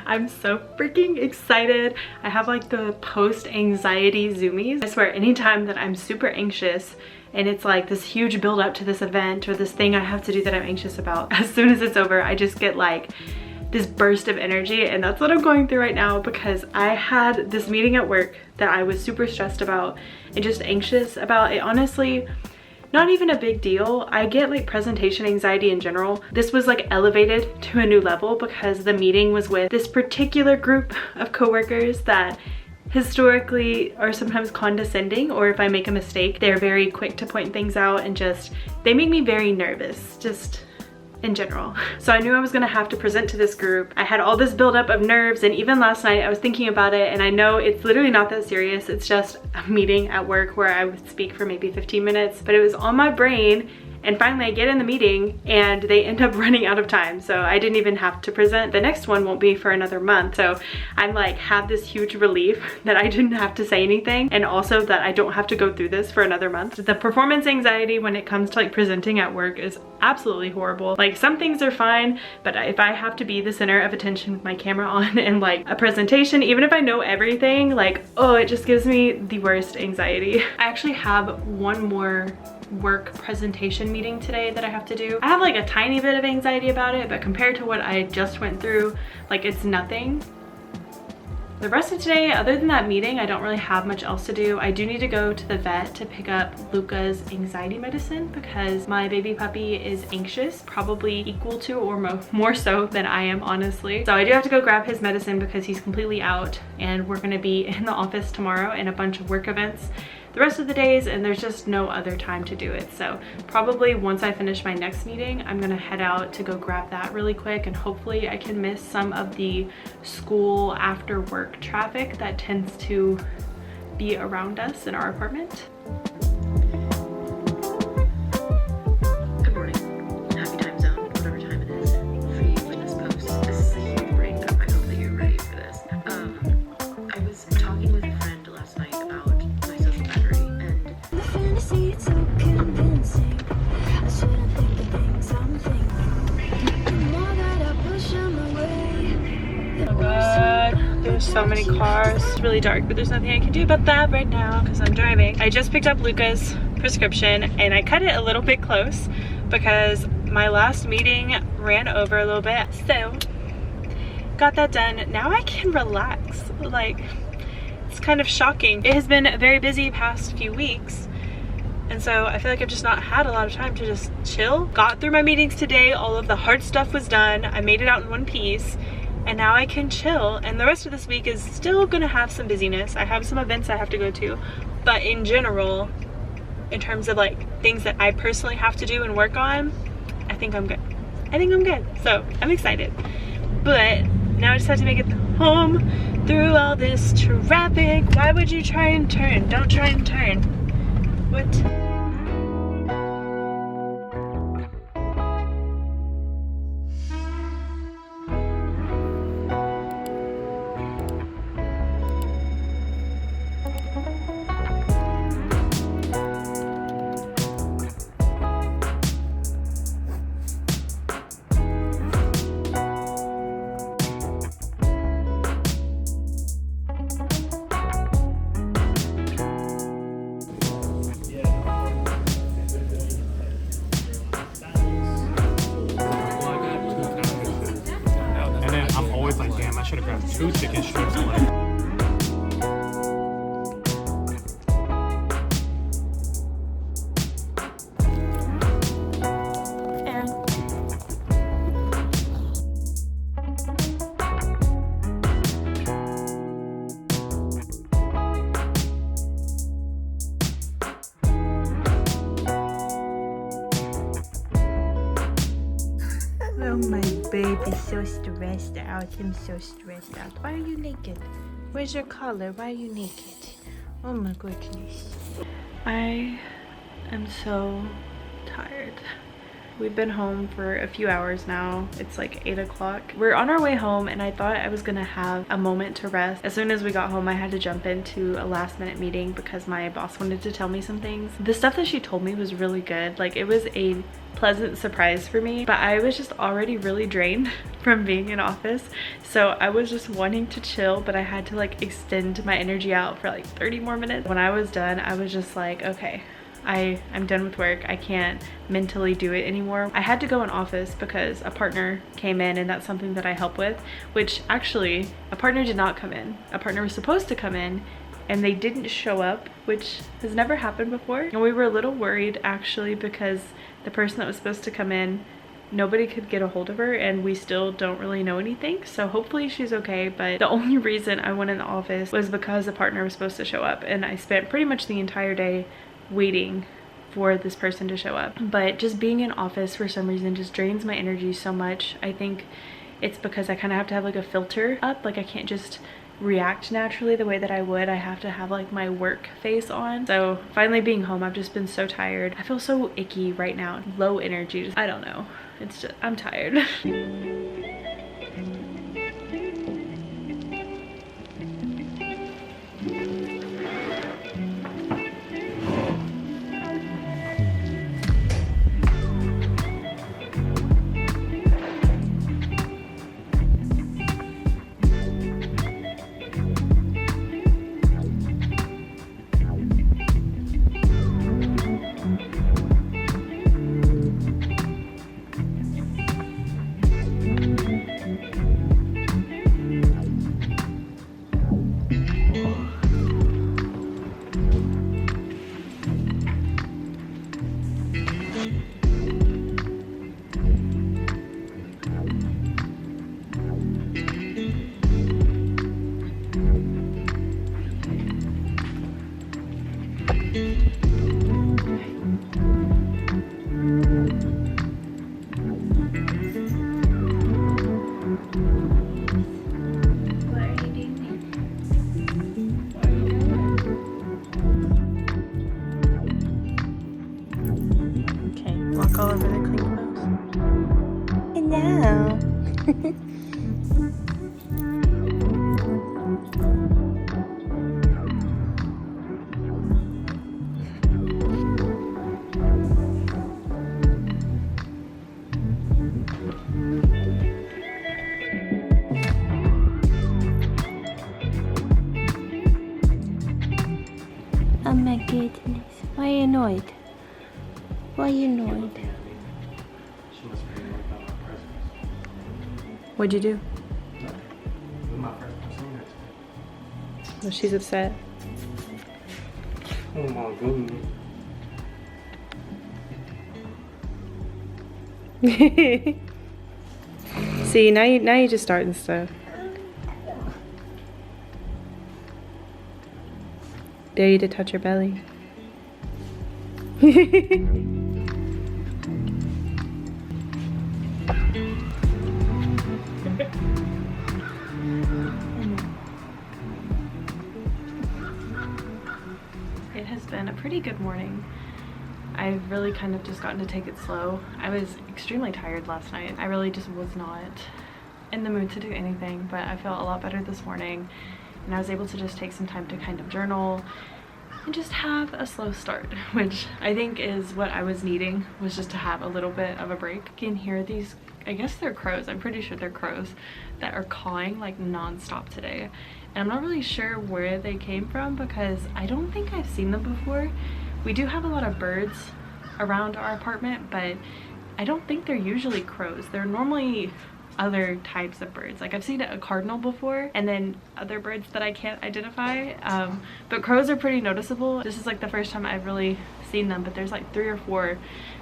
I'm so freaking excited. I have like the post-anxiety zoomies. I swear anytime that I'm super anxious and it's like this huge build up to this event or this thing I have to do that I'm anxious about, as soon as it's over, I just get like this burst of energy, and that's what I'm going through right now because I had this meeting at work that I was super stressed about and just anxious about. It honestly, not even a big deal. I get like presentation anxiety in general. This was like elevated to a new level because the meeting was with this particular group of coworkers that historically are sometimes condescending, or if I make a mistake, they're very quick to point things out and just, they make me very nervous, just in general. So I knew I was gonna have to present to this group. I had all this buildup of nerves, and even last night I was thinking about it, and I know it's literally not that serious. It's just a meeting at work where I would speak for maybe 15 minutes, but it was on my brain. And finally I get in the meeting and they end up running out of time. So I didn't even have to present. The next one won't be for another month. So I'm like, have this huge relief that I didn't have to say anything. And also that I don't have to go through this for another month. The performance anxiety when it comes to like presenting at work is absolutely horrible. Like some things are fine, but if I have to be the center of attention with my camera on and like a presentation, even if I know everything, like, oh, it just gives me the worst anxiety. I actually have one more work presentation meeting today that I have to do. I have like a tiny bit of anxiety about it, but compared to what I just went through, like it's nothing. The rest of today, other than that meeting, I don't really have much else to do. I do need to go to the vet to pick up Luca's anxiety medicine because my baby puppy is anxious, probably equal to or more so than I am, honestly. So I do have to go grab his medicine because he's completely out, and we're gonna be in the office tomorrow in a bunch of work events the rest of the days, and there's just no other time to do it. So probably once I finish my next meeting, I'm gonna head out to go grab that really quick, and hopefully I can miss some of the school after work traffic that tends to be around us in our apartment. Good morning. Happy time zone, whatever time it is for you in this post. This is a huge breakdown. I hope that you're ready for this. I was talking with a friend last night about my social battery, and The fantasy is so convincing. I shouldn't think the things I'm thinking. The more that I push them away, the Oh god, there's so many cars. It's really dark, but there's nothing I can do about that right now because I'm driving. I just picked up Luca's prescription and I cut it a little bit close because my last meeting ran over a little bit. So got that done. Now I can relax. Like, it's kind of shocking. It has been very busy past few weeks, and so I feel like I've just not had a lot of time to just chill. Got through my meetings today. All of the hard stuff was done. I made it out in one piece, and now I can chill. And the rest of this week is still gonna have some busyness. I have some events I have to go to, but in general, in terms of like things that I personally have to do and work on, I think I'm good. I think I'm good. So I'm excited. But now I just have to make it home through all this traffic. Why would you try and turn? Don't try and turn. What? And then I'm always like, damn, I should have grabbed 2 chicken strips. Oh, my baby's so stressed out. I'm so stressed out. Why are you naked? Where's your collar? Why are you naked? Oh my goodness. I am so tired. We've been home for a few hours now. It's like 8 o'clock. We're on our way home and I thought I was gonna have a moment to rest. As soon as we got home, I had to jump into a last minute meeting because my boss wanted to tell me some things. The stuff that she told me was really good. Like, it was a pleasant surprise for me, but I was just already really drained from being in office, so I was just wanting to chill, but I had to like extend my energy out for like 30 more minutes. When I was done, I was just like, okay, I'm done with work. I can't mentally do it anymore. I had to go in office because a partner came in, and that's something that I help with, which actually a partner did not come in. A partner was supposed to come in and they didn't show up, which has never happened before. And we were a little worried actually because the person that was supposed to come in, nobody could get a hold of her and we still don't really know anything. So hopefully she's okay. But the only reason I went in the office was because the partner was supposed to show up, and I spent pretty much the entire day waiting for this person to show up. But just being in office for some reason just drains my energy so much. I think it's because I kind of have to have like a filter up. Like, I can't just react naturally the way that I would. I have to have like my work face on. So finally being home, I've just been so tired. I feel so icky right now, low energy. I don't know, it's just, I'm tired. All over the clean clothes. Hello. Oh my goodness. Why are you annoyed? Why are you annoyed? She must be annoyed about my presence. What'd you do? This is my first person here today. Well, she's upset. Oh my goodness. See, now you just starting stuff. Dare you to touch her belly. It has been a pretty good morning. I've really kind of just gotten to take it slow. I was extremely tired last night. I really just was not in the mood to do anything, but I felt a lot better this morning, and I was able to just take some time to kind of journal and just have a slow start, which I think is what I was needing, was just to have a little bit of a break. You can hear these, I guess they're crows, I'm pretty sure they're crows, that are cawing like non-stop today. And I'm not really sure where they came from because I don't think I've seen them before. We do have a lot of birds around our apartment, but I don't think they're usually crows. They're normally other types of birds. Like, I've seen a cardinal before, and then other birds that I can't identify, but crows are pretty noticeable. This is like the first time I've really seen them, but there's like 3 or 4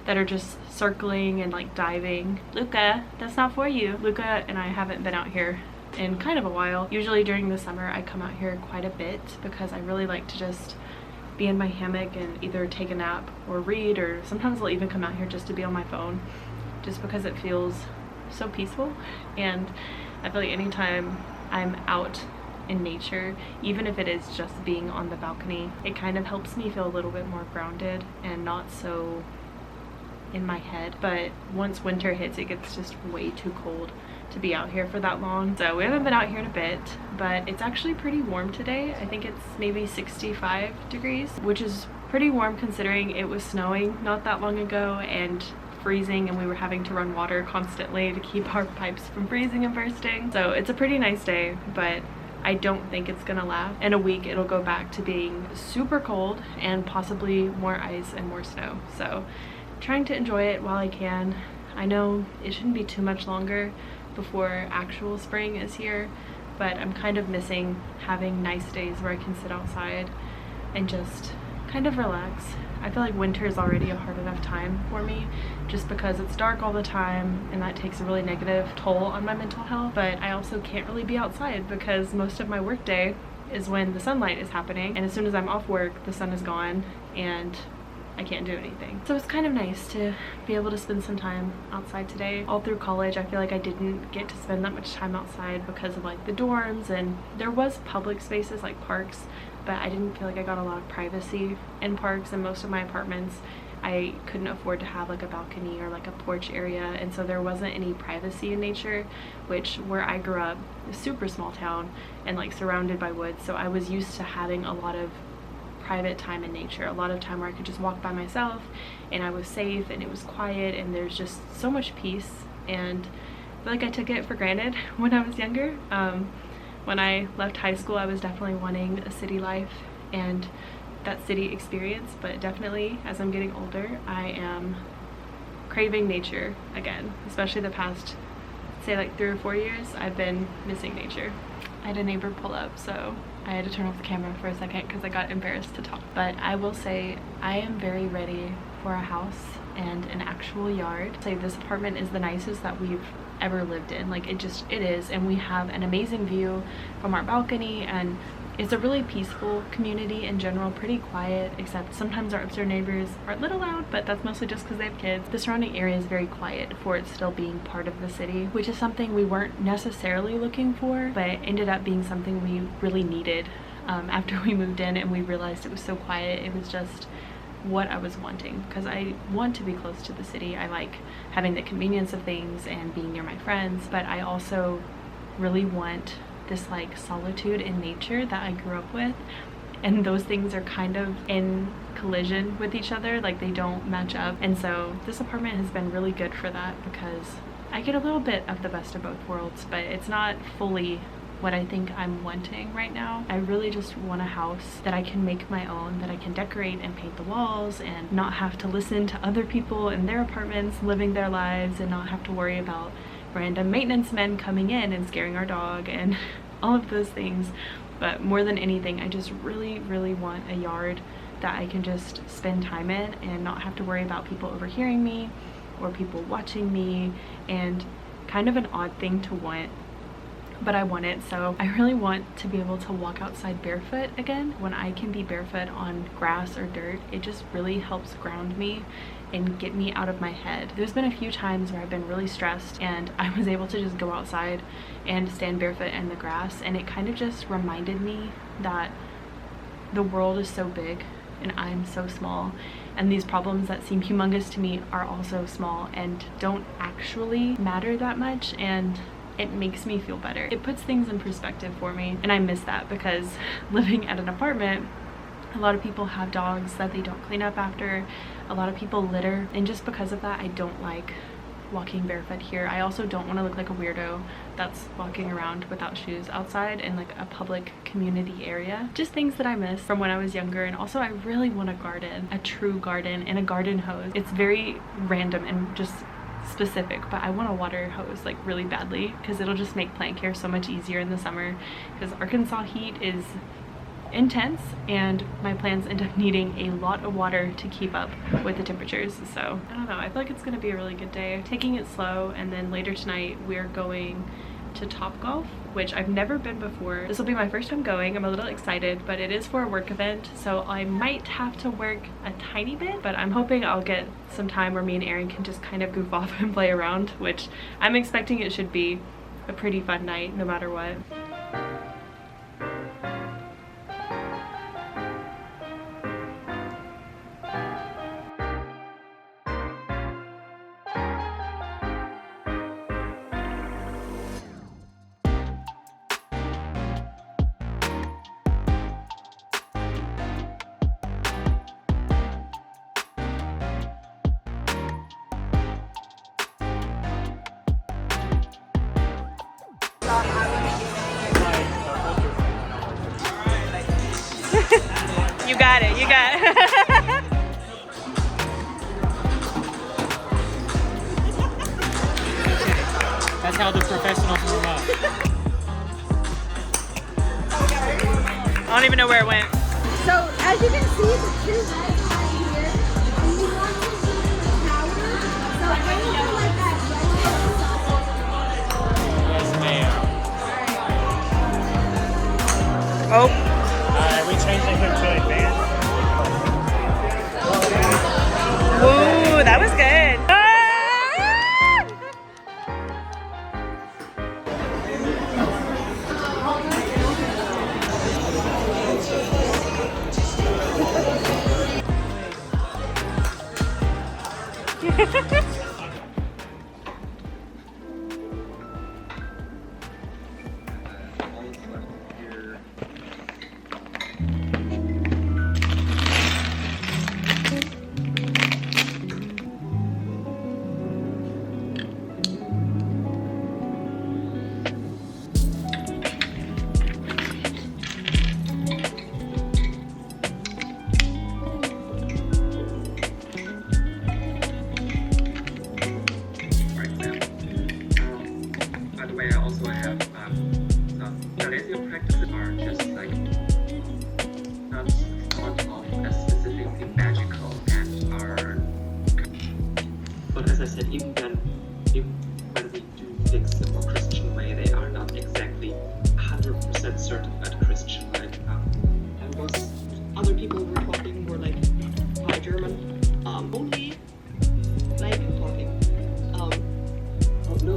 that are just circling and like diving. Luca, that's not for you. Luca and I haven't been out here in kind of a while. Usually during the summer I come out here quite a bit because I really like to just be in my hammock and either take a nap or read, or sometimes I'll even come out here just to be on my phone, just because it feels so peaceful. And I feel like anytime I'm out in nature, even if it is just being on the balcony, it kind of helps me feel a little bit more grounded and not so in my head, but once winter hits, it gets just way too cold to be out here for that long. So we haven't been out here in a bit, but it's actually pretty warm today. I think it's maybe 65 degrees, which is pretty warm considering it was snowing not that long ago and freezing, and we were having to run water constantly to keep our pipes from freezing and bursting. So it's a pretty nice day, but I don't think it's gonna last. In a week it'll go back to being super cold and possibly more ice and more snow. So trying to enjoy it while I can. I know it shouldn't be too much longer before actual spring is here, but I'm kind of missing having nice days where I can sit outside and just kind of relax. I feel like winter is already a hard enough time for me just because it's dark all the time, and that takes a really negative toll on my mental health. But I also can't really be outside because most of my work day is when the sunlight is happening, and as soon as I'm off work, the sun is gone and I can't do anything. So it's kind of nice to be able to spend some time outside today. All through college, I feel like I didn't get to spend that much time outside because of like the dorms, and there was public spaces like parks, but I didn't feel like I got a lot of privacy in parks, and most of my apartments I couldn't afford to have like a balcony or like a porch area, and so there wasn't any privacy in nature, which where I grew up, a super small town and like surrounded by woods, so I was used to having a lot of private time in nature, a lot of time where I could just walk by myself and I was safe and it was quiet and there's just so much peace, and I feel like I took it for granted when I was younger. When I left high school, I was definitely wanting a city life and that city experience, but definitely as I'm getting older, I am craving nature again, especially the past, say like 3 or 4 years, I've been missing nature. I had a neighbor pull up, so I had to turn off the camera for a second because I got embarrassed to talk. But I will say I am very ready for a house and an actual yard. Say this apartment is the nicest that we've ever lived in. Like it is, and we have an amazing view from our balcony, and it's a really peaceful community in general, pretty quiet, except sometimes our upstairs neighbors are a little loud, but that's mostly just because they have kids. The surrounding area is very quiet for it still being part of the city, which is something we weren't necessarily looking for, but it ended up being something we really needed after we moved in, and we realized it was so quiet. It was just what I was wanting, because I want to be close to the city. I like having the convenience of things and being near my friends, but I also really want this like solitude in nature that I grew up with, and those things are kind of in collision with each other, like they don't match up. And so this apartment has been really good for that because I get a little bit of the best of both worlds, but it's not fully what I think I'm wanting right now. I really just want a house that I can make my own, that I can decorate and paint the walls and not have to listen to other people in their apartments living their lives, and not have to worry about random maintenance men coming in and scaring our dog and all of those things. But more than anything, I just really want a yard that I can just spend time in and not have to worry about people overhearing me or people watching me. And kind of an odd thing to want, but I want it. So I really want to be able to walk outside barefoot again. When I can be barefoot on grass or dirt, it just really helps ground me and get me out of my head. There's been a few times where I've been really stressed and I was able to just go outside and stand barefoot in the grass, and it kind of just reminded me that the world is so big and I'm so small, and these problems that seem humongous to me are also small and don't actually matter that much, and it makes me feel better. It puts things in perspective for me, and I miss that because living at an apartment, a lot of people have dogs that they don't clean up after. A lot of people litter, and just because of that, I don't like walking barefoot here. I also don't want to look like a weirdo that's walking around without shoes outside in like a public community area. Just things that I miss from when I was younger. And also I really want a garden, a true garden, and a garden hose. It's very random and just specific, but I want a water hose like really badly because it'll just make plant care so much easier in the summer, because Arkansas heat is intense and my plants end up needing a lot of water to keep up with the temperatures. So I don't know, I feel like it's gonna be a really good day. Taking it slow, and then later tonight we're going to Topgolf, which I've never been before. This will be my first time going. I'm a little excited, but it is for a work event, so I might have to work a tiny bit, but I'm hoping I'll get some time where me and Aaron can just kind of goof off and play around, which I'm expecting it should be a pretty fun night no matter what. You got it, you got it. That's how the professionals warm up. I don't even know where it went. So as you can see, the two legs right here, and you want to see the powder. So anything like that Yes, ma'am. Oh, Alright, we changed it here to advanced. ooh, that was good. Ah! By the way, I also have some Salesian practices are just like not thought of as specifically magical and are. But as I said, even when we do things the more Christian way, they are not exactly 100% certain about Christian. Like, and most other people were talking were like High German, only like talking. Oh no,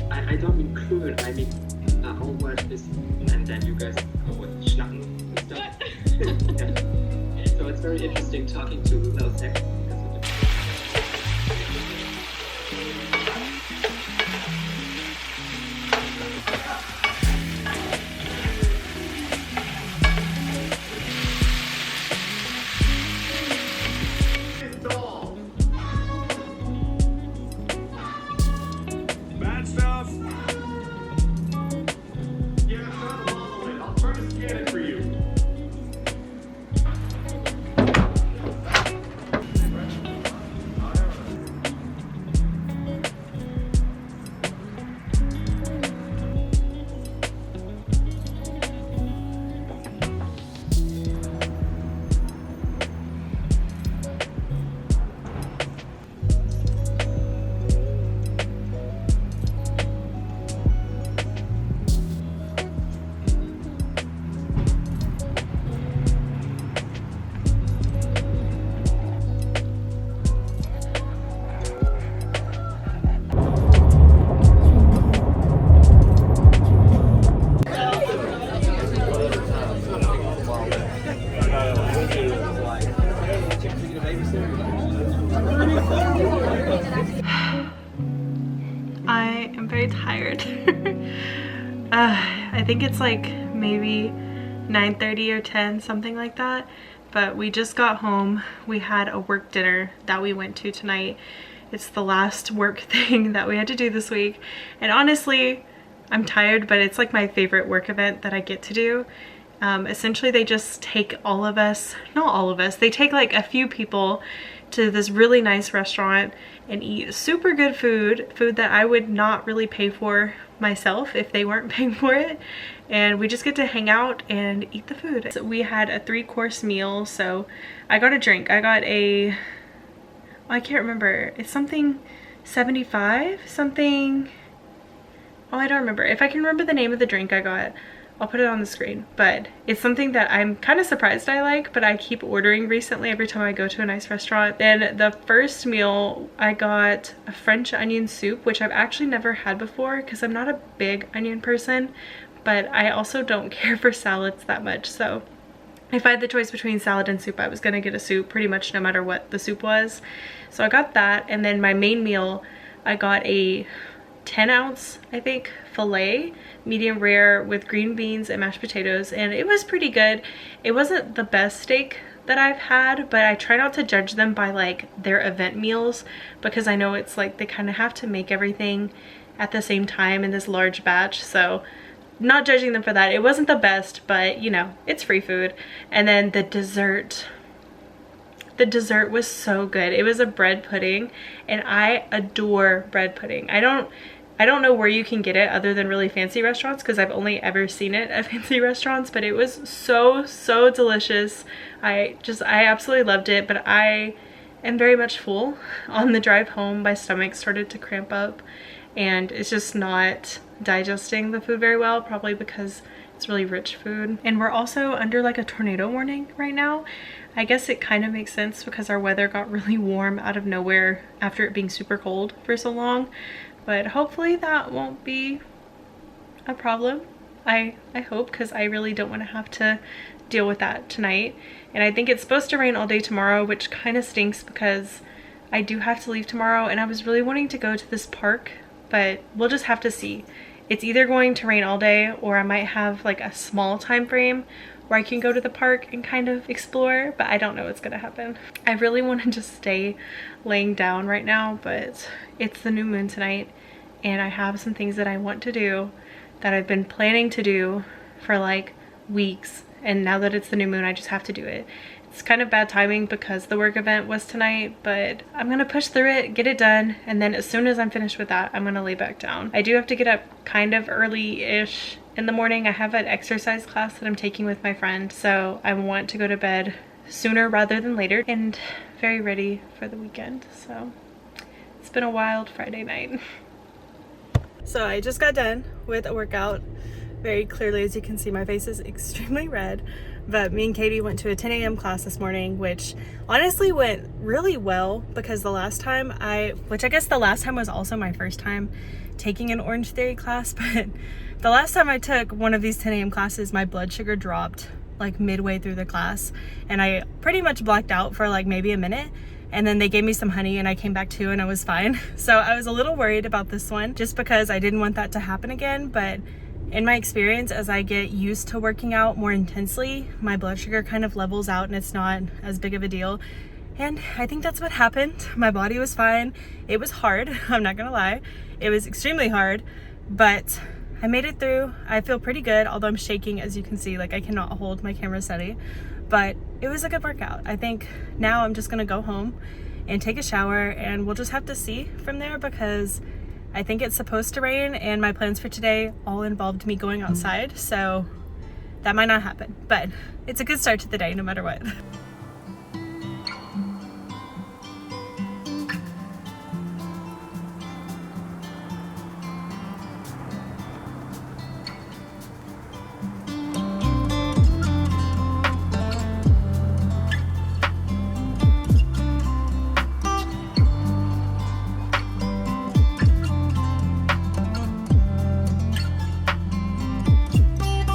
I don't mean cool, I mean whole word is, and then you guys would schnacken and stuff. Yeah. So it's very interesting talking to those sects because of it. Bad stuff. Yeah, I'm trying to follow it. I'll try to scan it for you. I am very tired. I think it's like maybe 9:30 or 10, something like that. But we just got home. We had a work dinner that we went to tonight. It's the last work thing that we had to do this week. And honestly, I'm tired, but it's like my favorite work event that I get to do. Essentially, they just take all of us, not all of us, they take like a few people to this really nice restaurant and eat super good food that I would not really pay for myself if they weren't paying for it. And we just get to hang out and eat the food. So we had a 3-course meal, so I got a drink. I got a, I can't remember, it's something 75, something, oh, I don't remember. If I can remember the name of the drink I got, I'll put it on the screen. But it's something that I'm kind of surprised I like, but I keep ordering recently every time I go to a nice restaurant. Then the first meal, I got a French onion soup, which I've actually never had before because I'm not a big onion person, but I also don't care for salads that much. So if I had the choice between salad and soup, I was gonna get a soup pretty much no matter what the soup was. So I got that, and then my main meal, I got a 10-ounce, I think, filet, medium rare with green beans and mashed potatoes, and it was pretty good. It wasn't the best steak that I've had, but I try not to judge them by like their event meals because I know it's like they kind of have to make everything at the same time in this large batch. So not judging them for that. It wasn't the best, but you know, it's free food. And then the dessert was so good. It was a bread pudding, and I adore bread pudding. I don't know where you can get it other than really fancy restaurants, because I've only ever seen it at fancy restaurants, but it was so delicious. I absolutely loved it, but I am very much full. On the drive home, my stomach started to cramp up, and it's just not digesting the food very well, probably because it's really rich food. And we're also under like a tornado warning right now. I guess it kind of makes sense because our weather got really warm out of nowhere after it being super cold for so long, but hopefully that won't be a problem. I hope, because I really don't want to have to deal with that tonight. And I think it's supposed to rain all day tomorrow, which kind of stinks because I do have to leave tomorrow, and I was really wanting to go to this park, but we'll just have to see. It's either going to rain all day, or I might have like a small time frame where I can go to the park and kind of explore, but I don't know what's gonna happen. I really want to just stay laying down right now, but it's the new moon tonight, and I have some things that I want to do that I've been planning to do for like weeks, and now that it's the new moon, I just have to do it. It's kind of bad timing because the work event was tonight, but I'm gonna push through it, get it done, and then as soon as I'm finished with that, I'm gonna lay back down. I do have to get up kind of early-ish in the morning. I have an exercise class that I'm taking with my friend, so I want to go to bed sooner rather than later, and very ready for the weekend. So it's been a wild Friday night. So I just got done with a workout. Very clearly, as you can see, my face is extremely red, but me and Katie went to a 10 a.m. class this morning, which honestly went really well, because the last time which I guess the last time was also my first time taking an Orange Theory class, but the last time I took one of these 10 a.m. classes, my blood sugar dropped like midway through the class, and I pretty much blacked out for like maybe a minute. And then they gave me some honey and I came back to, and I was fine. So I was a little worried about this one just because I didn't want that to happen again. But in my experience, as I get used to working out more intensely, my blood sugar kind of levels out and it's not as big of a deal. And I think that's what happened. My body was fine. It was hard, I'm not gonna lie. It was extremely hard, but I made it through. I feel pretty good, although I'm shaking, as you can see, like I cannot hold my camera steady. But it was a good workout. I think now I'm just gonna go home and take a shower, and we'll just have to see from there, because I think it's supposed to rain, and my plans for today all involved me going outside, so that might not happen, but it's a good start to the day no matter what.